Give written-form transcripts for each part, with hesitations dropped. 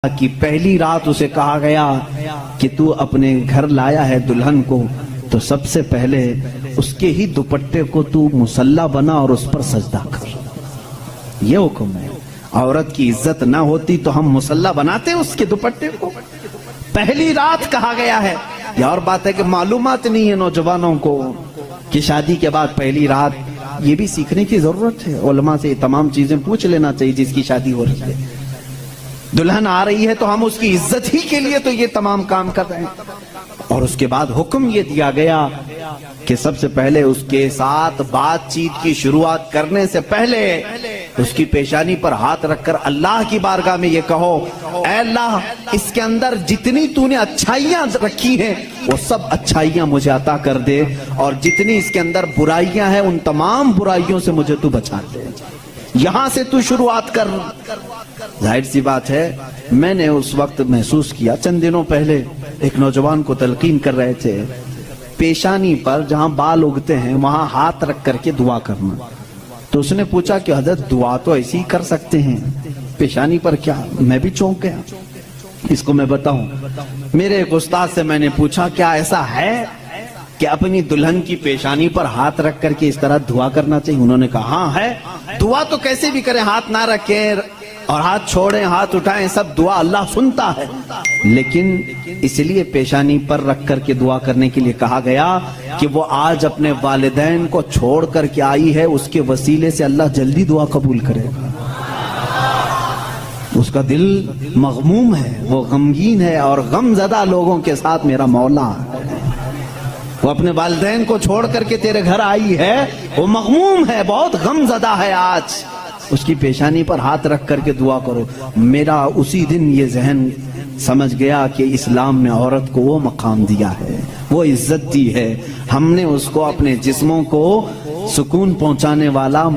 کہ پہلی رات اسے کہا گیا کہ تو اپنے گھر لایا ہے دلہن کو تو سب سے پہلے اس کے ہی دوپٹے کو تو مصلی بنا اور اس پر سجدہ کر. یہ حکم ہے. عورت کی عزت نہ ہوتی تو ہم مصلی بناتے اس کے دوپٹے کو. پہلی رات کہا گیا ہے. یہ اور بات ہے کہ معلومات نہیں ہے نوجوانوں کو کہ شادی کے بعد پہلی رات. یہ بھی سیکھنے کی ضرورت ہے. علماء سے تمام چیزیں پوچھ لینا چاہیے جس کی شادی ہو رہی ہے. دلہن آ رہی ہے تو ہم اس کی عزت ہی کے لیے تو یہ تمام کام کر رہے ہیں. اور اس کے بعد حکم یہ دیا گیا کہ سب سے پہلے اس کے ساتھ بات چیت کی شروعات کرنے سے پہلے اس کی پیشانی پر ہاتھ رکھ کر اللہ کی بارگاہ میں یہ کہو اے اللہ اس کے اندر جتنی تو نے اچھائیاں رکھی ہیں وہ سب اچھائیاں مجھے عطا کر دے اور جتنی اس کے اندر برائیاں ہیں ان تمام برائیوں سے مجھے تو بچا دے. یہاں سے تو شروعات کر. ظاہر سی بات ہے میں نے اس وقت محسوس کیا چند دنوں پہلے ایک نوجوان کو تلقین کر رہے تھے پیشانی پر جہاں بال اگتے ہیں وہاں ہاتھ رکھ کر کے دعا کرنا. تو اس نے پوچھا کہ حضرت دعا تو ایسی ہی کر سکتے ہیں پیشانی پر کیا. میں بھی چونک گیا. اس کو میں بتاؤں میرے ایک استاد سے میں نے پوچھا کیا ایسا ہے کہ اپنی دلہن کی پیشانی پر ہاتھ رکھ کر کے اس طرح دعا کرنا چاہیے. انہوں نے کہا ہاں ہے. دعا تو کیسے بھی کریں ہاتھ نہ رکھیں اور ہاتھ چھوڑیں ہاتھ اٹھائیں سب دعا اللہ سنتا ہے لیکن اس لیے پیشانی پر رکھ کر کے دعا کرنے کے لیے کہا گیا کہ وہ آج اپنے والدین کو چھوڑ کر کے آئی ہے اس کے وسیلے سے اللہ جلدی دعا قبول کرے گا. اس کا دل مغموم ہے وہ غمگین ہے اور غم زدہ لوگوں کے ساتھ میرا مولا ہے. وہ اپنے والدین کو چھوڑ کر کے تیرے گھر آئی ہے وہ مغموم ہے بہت غم زدہ ہے. آج اس کی پیشانی پر ہاتھ رکھ کر کے دعا کرو. میرا اسی دن یہ ذہن سمجھ گیا کہ اسلام میں عورت کو وہ مقام دیا ہے وہ عزت دی ہے. ہم نے اس کو اپنے جسموں کو سکون پہنچانے والا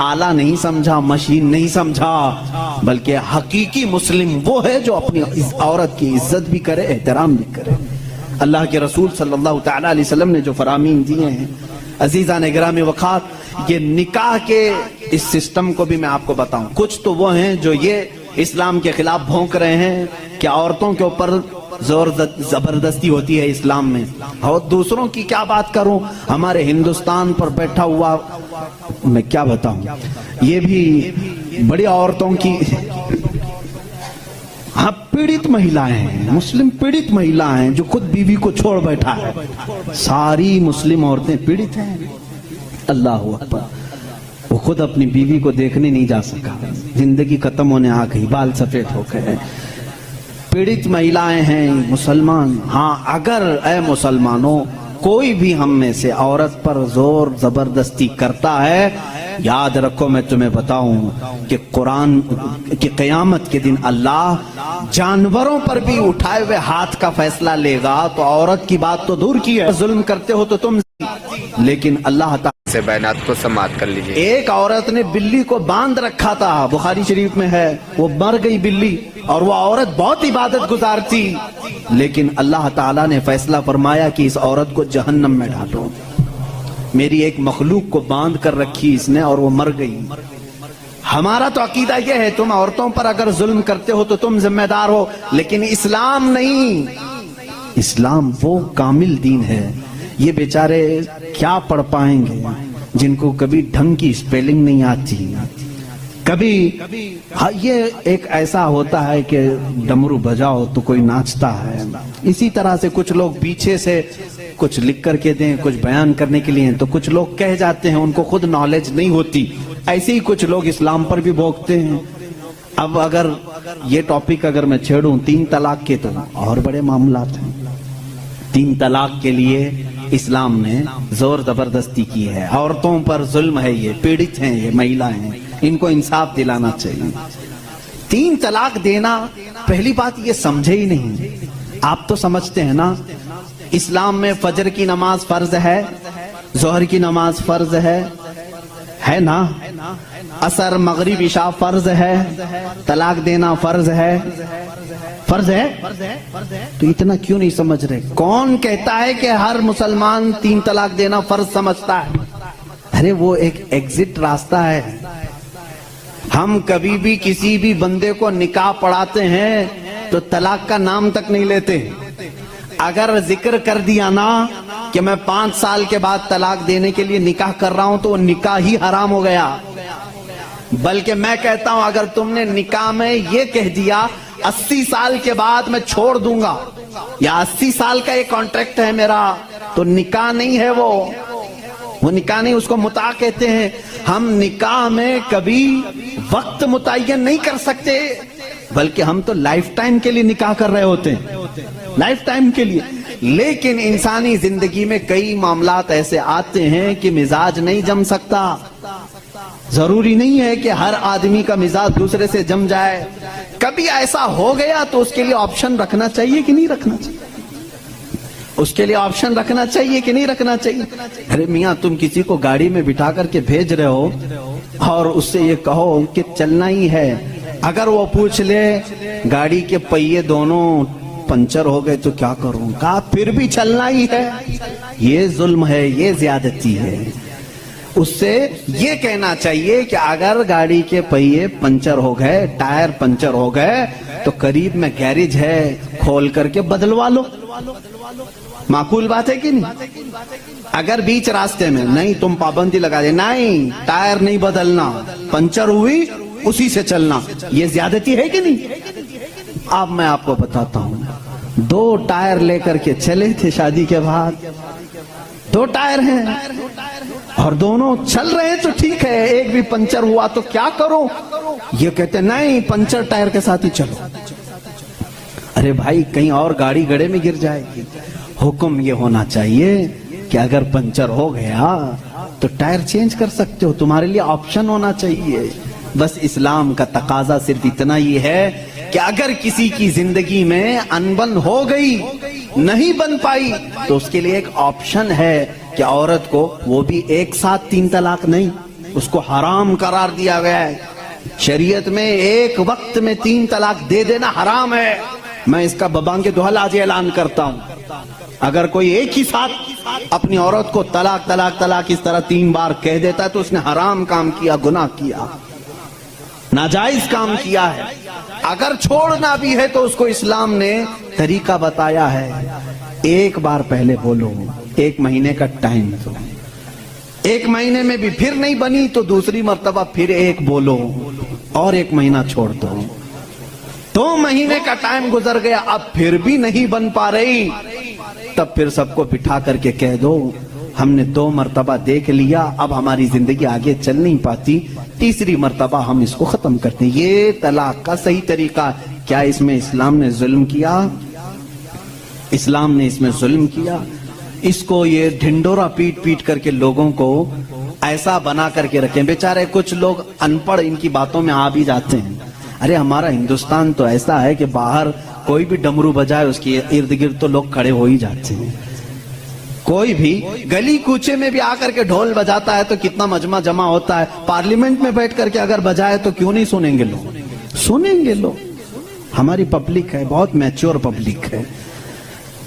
آلہ نہیں سمجھا مشین نہیں سمجھا بلکہ حقیقی مسلم وہ ہے جو اپنی عورت کی عزت بھی کرے احترام بھی کرے. اللہ کے رسول صلی اللہ تعالی علیہ وسلم نے جو فرامین دیے ہیں عزیزان گرامی وقات یہ نکاح کے اس سسٹم کو بھی میں آپ کو بتاؤں. کچھ تو وہ ہیں جو یہ اسلام کے خلاف بھونک رہے ہیں کہ عورتوں کے اوپر زور زبردستی ہوتی ہے اسلام میں اور دوسروں کی کیا بات کروں. ہمارے ہندوستان پر بیٹھا ہوا میں کیا بتاؤں یہ بھی بڑی عورتوں کی ہاں پیڑت مہیلائیں ہیں مسلم پیڑت مہیلائیں ہیں جو خود بیوی کو چھوڑ بیٹھا ہے. ساری مسلم عورتیں پیڑت ہیں. اللہ اکبر. وہ خود اپنی بیوی کو دیکھنے نہیں جا سکا زندگی ختم ہونے آ گئی بال سفید ہو گئے. پیڑت مہیلائیں ہیں مسلمان. ہاں اگر اے مسلمانوں کوئی بھی ہم میں سے عورت پر زور زبردستی کرتا ہے یاد رکھو میں تمہیں بتاؤں کہ قرآن کی قیامت کے دن اللہ جانوروں پر بھی اٹھائے ہوئے ہاتھ کا فیصلہ لے گا. تو عورت کی بات تو دور کی ہے ظلم کرتے ہو تو تم لیکن اللہ تعالی سے بیانات کو سماعت کر لیجئے. ایک عورت نے بلی کو باندھ رکھا تھا بخاری شریف میں ہے وہ مر گئی بلی اور وہ عورت بہت عبادت گزار تھی لیکن اللہ تعالیٰ نے فیصلہ فرمایا کہ اس عورت کو جہنم میں ڈالو. میری ایک مخلوق کو باندھ کر رکھی اس نے اور وہ مر گئی. ہمارا تو عقیدہ یہ ہے تم عورتوں پر اگر ظلم کرتے ہو تو تم ذمہ دار ہو لیکن اسلام نہیں. اسلام وہ کامل دین ہے. یہ بیچارے کیا پڑھ پائیں گے جن کو کبھی ڈھنگ کی اسپیلنگ نہیں آتی کبھی یہ ایک ایسا ہوتا ہے کہ ڈمرو بجاؤ تو کوئی ناچتا ہے. اسی طرح سے کچھ لوگ پیچھے سے کچھ لکھ کر کے دیں کچھ بیان کرنے کے لیے تو کچھ لوگ کہہ جاتے ہیں ان کو خود نالج نہیں ہوتی. ایسے ہی کچھ لوگ اسلام پر بھی بھوکتے ہیں. اب اگر یہ ٹاپک اگر میں چھیڑوں 3 طلاق کے تو اور بڑے معاملات ہیں. 3 طلاق کے لیے اسلام نے زور زبردستی کی ہے. عورتوں پر ظلم ہے یہ پیڑت ہیں یہ مہیلائیں ہیں ان کو انصاف دلانا چاہیے. 3 طلاق دینا پہلی بات یہ سمجھے ہی نہیں. آپ تو سمجھتے ہیں نا اسلام میں فجر کی نماز فرض ہے ظہر کی نماز فرض ہے نا عصر مغرب عشاء فرض ہے طلاق دینا فرض ہے تو اتنا کیوں نہیں سمجھ رہے. کون کہتا ہے کہ ہر مسلمان 3 طلاق دینا فرض سمجھتا ہے. ارے وہ ایک ایگزٹ راستہ ہے. ہم کبھی بھی کسی بھی بندے کو نکاح پڑھاتے ہیں تو طلاق کا نام تک نہیں لیتے. اگر ذکر کر دیا نا کہ میں 5 سال کے بعد طلاق دینے کے لیے نکاح کر رہا ہوں تو وہ نکاح ہی حرام ہو گیا. بلکہ میں کہتا ہوں اگر تم نے نکاح میں یہ کہہ دیا 80 سال کے بعد میں چھوڑ دوں گا یا 80 سال کا یہ کانٹریکٹ ہے میرا, تو نکاح نہیں ہے وہ نکاح نہیں, اس کو متع کہتے ہیں. ہم نکاح میں کبھی وقت متعین نہیں کر سکتے, بلکہ ہم تو لائف ٹائم کے لیے نکاح کر رہے ہوتے ہیں, لائف ٹائم کے لیے. لیکن انسانی زندگی میں کئی معاملات ایسے آتے ہیں کہ مزاج نہیں جم سکتا. ضروری نہیں ہے کہ ہر آدمی کا مزاج دوسرے سے جم جائے. کبھی ایسا ہو گیا تو اس کے لیے آپشن رکھنا چاہیے کہ نہیں رکھنا چاہیے, اس کے لیے آپشن رکھنا چاہیے کہ نہیں رکھنا چاہیے. ارے میاں تم کسی کو گاڑی میں بٹھا کر کے بھیج رہے ہو اور اس سے یہ کہو کہ چلنا ہی ہے, اگر وہ پوچھ لے گاڑی کے پہیے دونوں پنچر ہو گئے تو کیا کروں, کہا پھر بھی چلنا ہی ہے. یہ ظلم ہے, یہ زیادتی ہے. اس سے یہ کہنا چاہیے کہ اگر گاڑی کے پہیے پنچر ہو گئے, ٹائر پنچر ہو گئے تو قریب میں گیریج ہے, کھول کر کے بدلوا لو. معقول بات ہے کہ نہیں؟ اگر بیچ راستے میں نہیں تم پابندی لگا دے, نہیں ٹائر نہیں بدلنا, پنچر ہوئی اسی سے چلنا, یہ زیادتی ہے کہ نہیں؟ اب میں آپ کو بتاتا ہوں, 2 ٹائر لے کر کے چلے تھے شادی کے بعد, 2 ٹائر ہیں اور دونوں چل رہے ہیں تو ٹھیک ہے, ایک بھی پنچر ہوا تو کیا کرو, یہ کہتے نہیں پنچر ٹائر کے ساتھ ہی چلو. ارے بھائی کہیں اور گاڑی گڑے میں گر جائے گی. حکم یہ ہونا چاہیے کہ اگر پنچر ہو گیا تو ٹائر چینج کر سکتے ہو, تمہارے لیے آپشن ہونا چاہیے. بس اسلام کا تقاضا صرف اتنا ہی ہے کہ اگر کسی کی زندگی میں انبن ہو گئی, نہیں بن پائی, تو اس کے لیے ایک آپشن ہے کہ عورت کو وہ بھی ایک ساتھ 3 طلاق نہیں, اس کو حرام قرار دیا گیا ہے. شریعت میں ایک وقت میں 3 طلاق دے دینا حرام ہے. میں اس کا ببانگ دہل آج اعلان کرتا ہوں, اگر کوئی ایک ہی ساتھ اپنی عورت کو طلاق طلاق طلاق اس طرح 3 بار کہہ دیتا ہے تو اس نے حرام کام کیا, گناہ کیا, ناجائز کام کیا ہے. اگر چھوڑنا بھی ہے تو اس کو اسلام نے طریقہ بتایا ہے. ایک بار پہلے بولو, 1 مہینے کا ٹائم دو, 1 مہینے میں بھی پھر نہیں بنی تو دوسری مرتبہ پھر 1 بولو اور 1 مہینہ چھوڑ دو. 2 مہینے کا ٹائم گزر گیا, اب پھر بھی نہیں بن پا رہی, تب پھر سب کو بٹھا کر کے کہہ دو ہم نے 2 مرتبہ دیکھ لیا, اب ہماری زندگی آگے چل نہیں پاتی, تیسری مرتبہ ہم اس کو ختم کرتے ہیں. یہ طلاق کا صحیح طریقہ. کیا اس میں اسلام نے ظلم کیا؟ اسلام نے اس میں ظلم کیا. اس کو یہ ڈھنڈورا پیٹ پیٹ کر کے لوگوں کو ایسا بنا کر کے رکھیں. بیچارے کچھ لوگ ان پڑھ ان کی باتوں میں آ بھی جاتے ہیں. ارے ہمارا ہندوستان تو ایسا ہے کہ باہر کوئی بھی ڈمرو بجائے اس کے ارد گرد تو لوگ کھڑے ہو ہی جاتے ہیں. کوئی بھی گلی کوچے میں بھی آ کر کے ڈھول بجاتا ہے تو کتنا مجمع جمع ہوتا ہے. پارلیمنٹ میں بیٹھ کر کے اگر بجائے تو کیوں نہیں سنیں گے لوگ, سنیں گے لوگ. ہماری پبلک ہے, بہت میچور پبلک ہے.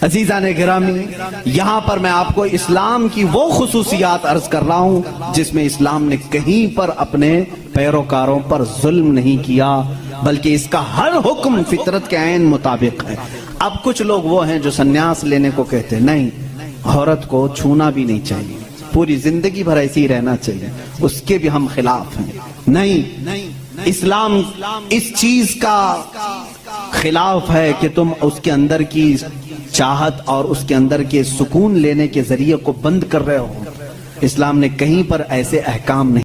عزیزان گرامی, یہاں پر میں آپ کو اسلام کی وہ خصوصیات عرض کر رہا ہوں جس میں اسلام نے کہیں پر اپنے پیروکاروں پر ظلم نہیں کیا, بلکہ اس کا ہر حکم فطرت کے عین مطابق ہے. اب کچھ لوگ وہ ہیں جو سنیاس لینے کو کہتے ہیں, نہیں عورت کو چھونا بھی نہیں چاہیے, پوری زندگی بھر ایسی ہی رہنا چاہیے, اس کے بھی ہم خلاف ہیں. نہیں, اسلام اس چیز کا خلاف ہے کہ تم اس کے اندر کی چاہت اور اس کے اندر کے سکون لینے کے ذریعے کو بند کر رہے ہو. اسلام نے کہیں پر ایسے احکام نہیں